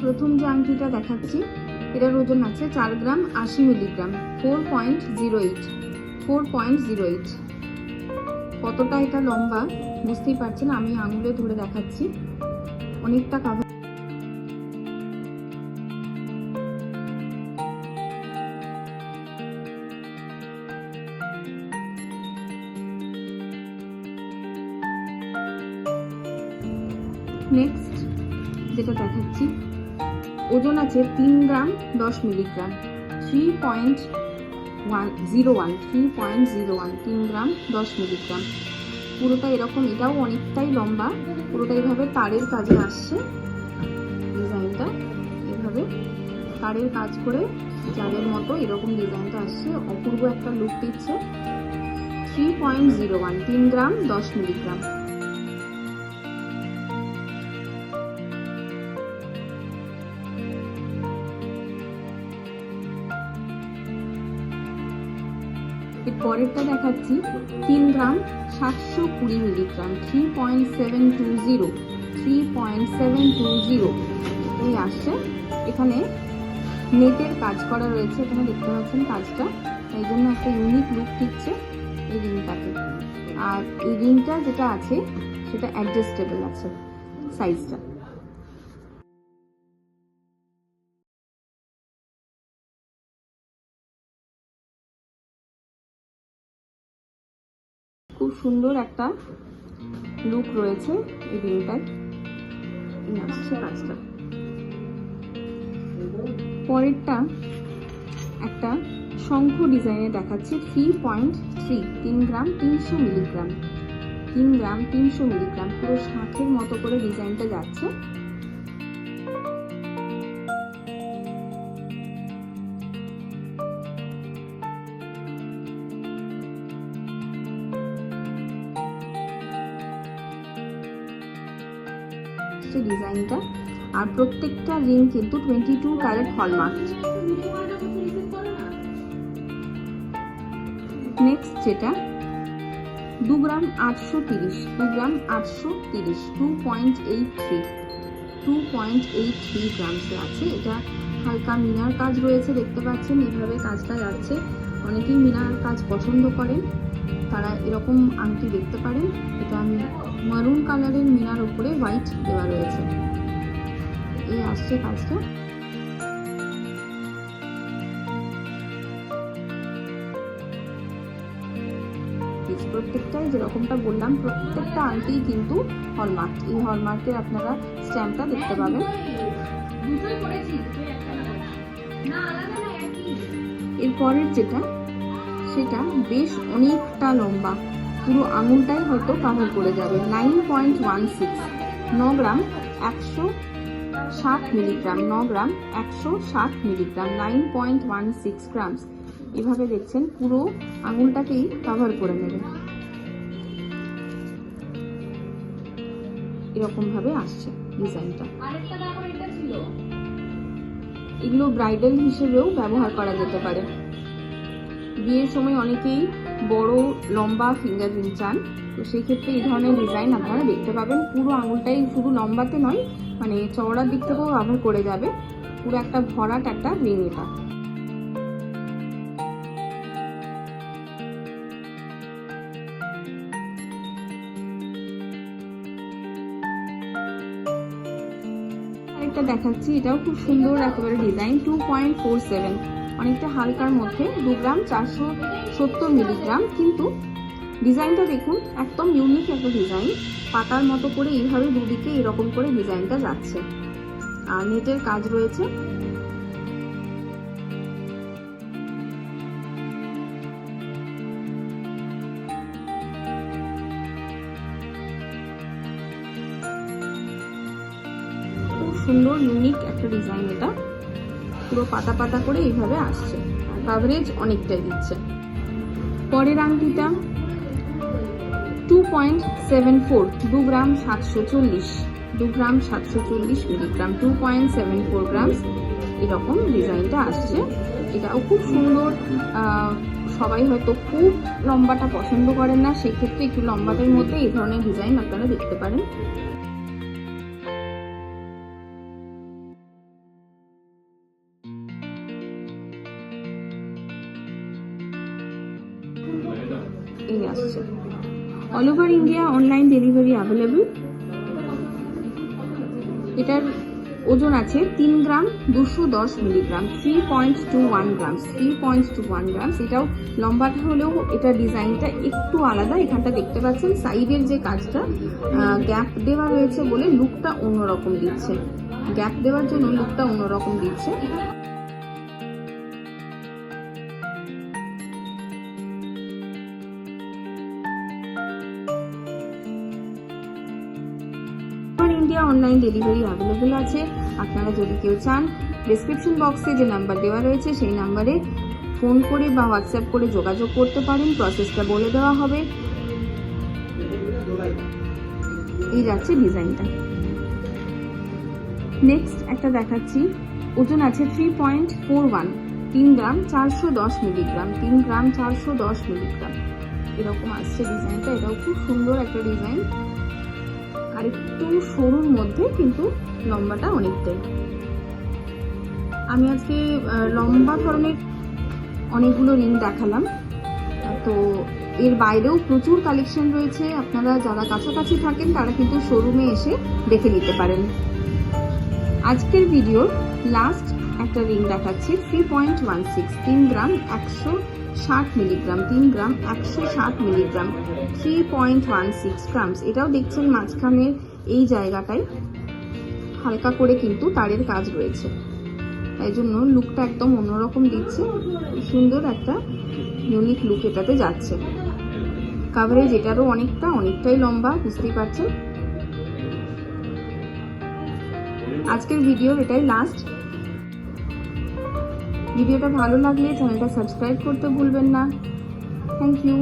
প্রথম যে আংটিটা দেখাচ্ছি এটার ওজন আছে 4 গ্রাম 80 মিলিগ্রাম, 4.08। কতটা এটা লম্বা বুঝতেই পারছেন, আমি আঙুলে ধরে দেখাচ্ছি, অনেকটা কাভার। নেক্সট যেটা দেখাচ্ছি ওজন আছে 3 গ্রাম 10 মিলিগ্রাম, 3.01 গ্রাম 10 মিলিগ্রাম। পুরোটা এরকম, এটাও অনেকটাই লম্বা, পুরোটা এইভাবে তারের কাজে আসছে। ডিজাইনটা এভাবে তারের কাজ করে চাঁদের মতো এরকম ডিজাইনটা আসছে, অপূর্ব একটা লুক দিচ্ছে। 3.01 3 গ্রাম 10 মিলিগ্রাম। এর পরেরটা দেখাচ্ছি 3 গ্রাম 720 মিলিগ্রাম, 3.720 এই আসছে। এখানে নেটের কাজ করা রয়েছে, এখানে দেখতে পাচ্ছেন কাজটা, এই জন্য একটা ইউনিক লুক দিচ্ছে এই রিংটাকে। আর এই রিংটা যেটা আছে সেটা অ্যাডজাস্টেবল আছে সাইজটা। খুব সুন্দর একটা লুক রয়েছে এই রিংটার, আসছে কাজটা। পরেরটা একটা শঙ্খ ডিজাইনে দেখাচ্ছি, 3.3 3 গ্রাম 300 মিলিগ্রাম, 3 গ্রাম 300 মিলিগ্রাম। পুরো শাঁখের মতো করে ডিজাইনটা যাচ্ছে। ডিজাইনটা আর প্রত্যেকটা রিং কিন্তু 22 ক্যারেট হলমার্ক। নেক্সট যেটা 2 গ্রাম 830 2.83 গ্রামস আছে। এটা হালকা মিনার কাজ রয়েছে, দেখতে পাচ্ছেন এইভাবে কাজটা যাচ্ছে। অনেকেই মিনার কাজ পছন্দ করেন, তারা এরকম আংটি দেখতে পারেন। এটা আমি মারুন কালারের মিনার উপরে হোয়াইট দেওয়া রয়েছে, এই আসছে কাজটা। প্রত্যেকটাই যেরকমটা বললাম, প্রত্যেকটা আংটি কিন্তু হলমার্ক। এই হলমার্কের আপনারা স্ট্যাম্পটা দেখতে পাবেন। এরপরের যেটা সেটা বেশ অনেকটা লম্বা, পুরো আঙুলটাই হয়তো কাভার করে যাবে। 9.16 9 গ্রাম 160 মিলিগ্রাম, 9 গ্রাম 160 মিলিগ্রাম, 9.16 গ্রামস। এভাবে দেখছেন পুরো আঙুলটাকেই কাভার করে নেবে, এরকম ভাবে আসছে ডিজাইনটা। এগুলো ব্রাইডাল হিসেবেও ব্যবহার করা যেতে পারে। বিয়ের সময় অনেকেই বড় লম্বা ফিঙ্গার রিং চান, তো সেই ক্ষেত্রে এই ধরনের ডিজাইন আপনারা দেখতে পাবেন। পুরো আঙুলটাই শুধু লম্বাতে নয়, মানে চওড়ার দিক থেকেও ব্যবহার করে যাবে, পুরো একটা ভরাট একটা রিং এটা। আরেকটা দেখাচ্ছি, এটাও খুব সুন্দর একেবারে ডিজাইন, 2.47 অনেকটা হালকার মধ্যে, 2 গ্রাম 470 মিলিগ্রাম। কিন্তু ডিজাইনটা দেখুন, একদম ইউনিক একটা ডিজাইন, পাতার মতো করে এইভাবে দুদিকে এরকম করে ডিজাইনটা যাচ্ছে, আর নেটের কাজ রয়েছে। খুব সুন্দর ইউনিক একটা ডিজাইন, এটা পুরো পাতা পাতা করে এইভাবে আসছে, কাভারেজ অনেকটাই দিচ্ছে। পরের আংটিটা 2.74 2 গ্রাম 740 মিলিগ্রাম, 2.74 গ্রামস। এরকম ডিজাইনটা আসছে, এটাও খুব সুন্দর। সবাই হয়তো খুব লম্বাটা পছন্দ করেন না, সেক্ষেত্রে একটু লম্বাটার মধ্যে এই ধরনের ডিজাইন আপনারা দেখতে পারেন। ফিনিশিং আসছে। All over India online delivery available. এটার ওজন আছে 3 গ্রাম 210 মিলিগ্রাম, 3.21 গ্রামস, 3.21 গ্রামস। এটাও লম্বাটা হলেও এটা ডিজাইনটা একটু আলাদা। এখানটা দেখতে পাচ্ছেন সাইডের যে কাজটা গ্যাপ দেওয়া রয়েছে বলে লুকটা অন্যরকম দিচ্ছে, গ্যাপ দেওয়ার জন্য লুকটা অন্যরকম দিচ্ছে। ইন্ডিয়া অনলাইন ডেলিভারি অ্যাভেলেবল আছে। আপনারা যদি কেউ চান, ডেসক্রিপশন বক্সে যে নাম্বার দেওয়া রয়েছে সেই নাম্বারে ফোন করে বা হোয়াটসঅ্যাপ করে যোগাযোগ করতে পারেন, প্রসেসটা বলে দেওয়া হবে। এই যাচ্ছে ডিজাইনটা। নেক্সট একটা দেখাচ্ছি, ওজন আছে 3.41, 3 গ্রাম 410 মিলিগ্রাম, 3 গ্রাম 410 মিলিগ্রাম। এরকম আসছে ডিজাইনটা। এটাও খুব সুন্দর একটা ডিজাইন, আর একটু সরুর মধ্যে কিন্তু লম্বাটা অনেকটাই। আমি আজকে লম্বা ধরনের অনেকগুলো রিং দেখালাম, তো এর বাইরেও প্রচুর কালেকশন রয়েছে। আপনারা যারা কাছাকাছি থাকেন তারা কিন্তু শোরুমে এসে দেখে নিতে পারেন। আজকের ভিডিওর লাস্ট একটা রিং দেখাচ্ছি, 3.16, 3 গ্রাম 160 মিলিগ্রাম, 3 গ্রাম 160 মিলিগ্রাম, 3.16 গ্রামস। এটাও দেখছেন মাঝখানের এই জায়গাটায় হালকা করে কিন্তু তারের কাজ রয়েছে, তাই জন্য লুকটা একদম অন্যরকম দিচ্ছে। সুন্দর একটা ইউনিক লুক এটাতে যাচ্ছে। কাভারেজ এটারও অনেকটাই লম্বা, বুঝতেই পারছেন। আজকের ভিডিওর এটাই লাস্ট। ভিডিওটা ভালো লাগলে চ্যানেলটা সাবস্ক্রাইব করতে ভুলবেন না। Thank you.